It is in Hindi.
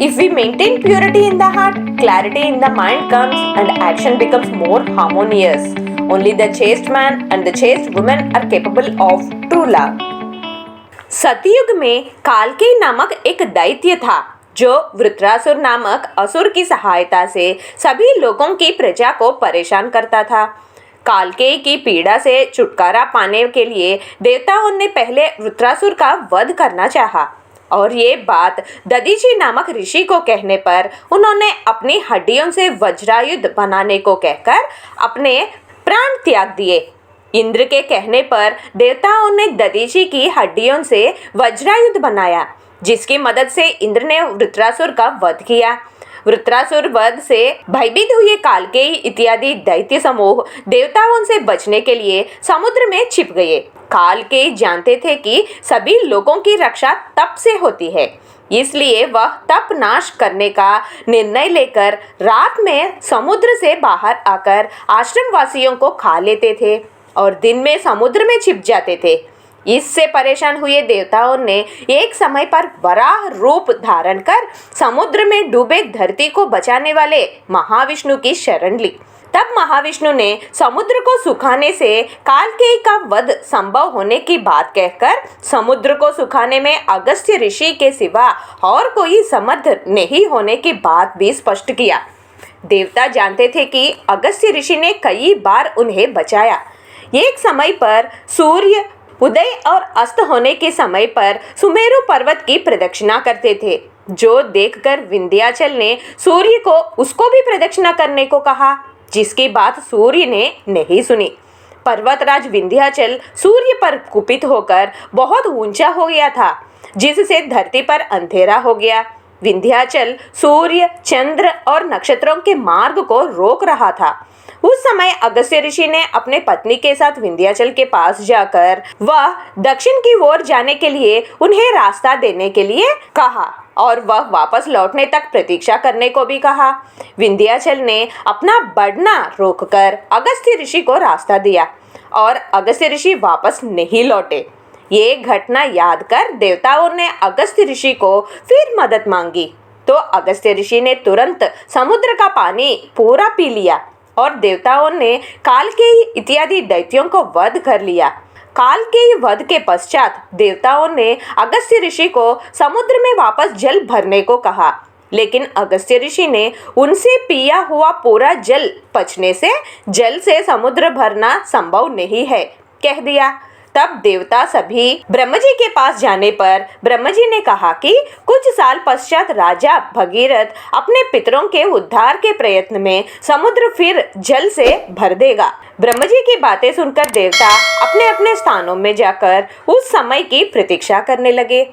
If we maintain purity in the heart, clarity in the mind comes and action becomes more harmonious. Only the chaste man and the chaste woman are capable of true love. सतयुग में कालकेय नामक एक दैत्य था जो वृत्रासुर नामक असुर की सहायता से सभी लोगों की प्रजा को परेशान करता था। कालकेय की पीड़ा से छुटकारा पाने के लिए देवताओं ने पहले वृत्रासुर का वध करना चाहा और ये बात दधीचि नामक ऋषि को कहने पर उन्होंने अपनी हड्डियों से वज्रायुध बनाने को कहकर अपने प्राण त्याग दिए। इंद्र के कहने पर देवताओं ने दधीचि की हड्डियों से वज्रायुध बनाया, जिसकी मदद से इंद्र ने वृत्रासुर का वध किया। वृत्रासुर वध से भयभीत हुए कालकेय इत्यादि दैत्य समूह देवताओं से बचने के लिए समुद्र में छिप गए। कालकेय जानते थे कि सभी लोगों की रक्षा तप से होती है, इसलिए वह तप नाश करने का निर्णय लेकर रात में समुद्र से बाहर आकर आश्रम वासियों को खा लेते थे और दिन में समुद्र में छिप जाते थे। इससे परेशान हुए देवताओं ने एक समय पर वराह रूप धारण कर समुद्र में डूबे धरती को बचाने वाले महाविष्णु की शरण ली। तब महाविष्णु ने समुद्र को सुखाने से कालकेय का वध संभव होने की बात कहकर समुद्र को सुखाने में अगस्त्य ऋषि के सिवा और कोई समर्थ नहीं होने की बात भी स्पष्ट किया। देवता जानते थे कि अगस्त्य ऋषि ने कई बार उन्हें बचाया। एक समय पर सूर्य उदय और अस्त होने के समय पर सुमेरु पर्वत की प्रदक्षिणा करते थे, जो देखकर विंध्याचल ने सूर्य को उसको भी प्रदक्षिणा करने को कहा, जिसकी बात सूर्य ने नहीं सुनी। पर्वतराज विंध्याचल सूर्य पर कुपित होकर बहुत ऊंचा हो गया था, जिससे धरती पर अंधेरा हो गया। विंध्याचल सूर्य, चंद्र और नक्षत्रों के मार्ग को रोक रहा था। उस समय अगस्त्य ऋषि ने अपने पत्नी के साथ विंध्याचल के पास जाकर वह दक्षिण की ओर जाने के लिए उन्हें रास्ता देने के लिए कहा और वह वापस लौटने तक प्रतीक्षा करने को भी कहा। विंध्याचल ने अपना बढ़ना रोककर अगस्त्य ऋषि को रास्ता दिया और अगस्त्य ऋषि वापस नहीं लौटे। ये घटना याद कर देवताओं ने अगस्त्य ऋषि को फिर मदद मांगी, तो अगस्त्य ऋषि ने तुरंत समुद्र का पानी पूरा पी लिया और देवताओं ने कालकेय इत्यादि दैत्यों को वध कर लिया। कालकेय वध के पश्चात देवताओं ने अगस्त्य ऋषि को समुद्र में वापस जल भरने को कहा, लेकिन अगस्त्य ऋषि ने उनसे पिया हुआ पूरा जल पचने से जल से समुद्र भरना संभव नहीं है कह दिया। तब देवता सभी ब्रह्मजी के पास जाने पर ब्रह्मजी ने कहा कि कुछ साल पश्चात राजा भगीरथ अपने पितरों के उद्धार के प्रयत्न में समुद्र फिर जल से भर देगा। ब्रह्मजी की बातें सुनकर देवता अपने अपने स्थानों में जाकर उस समय की प्रतीक्षा करने लगे।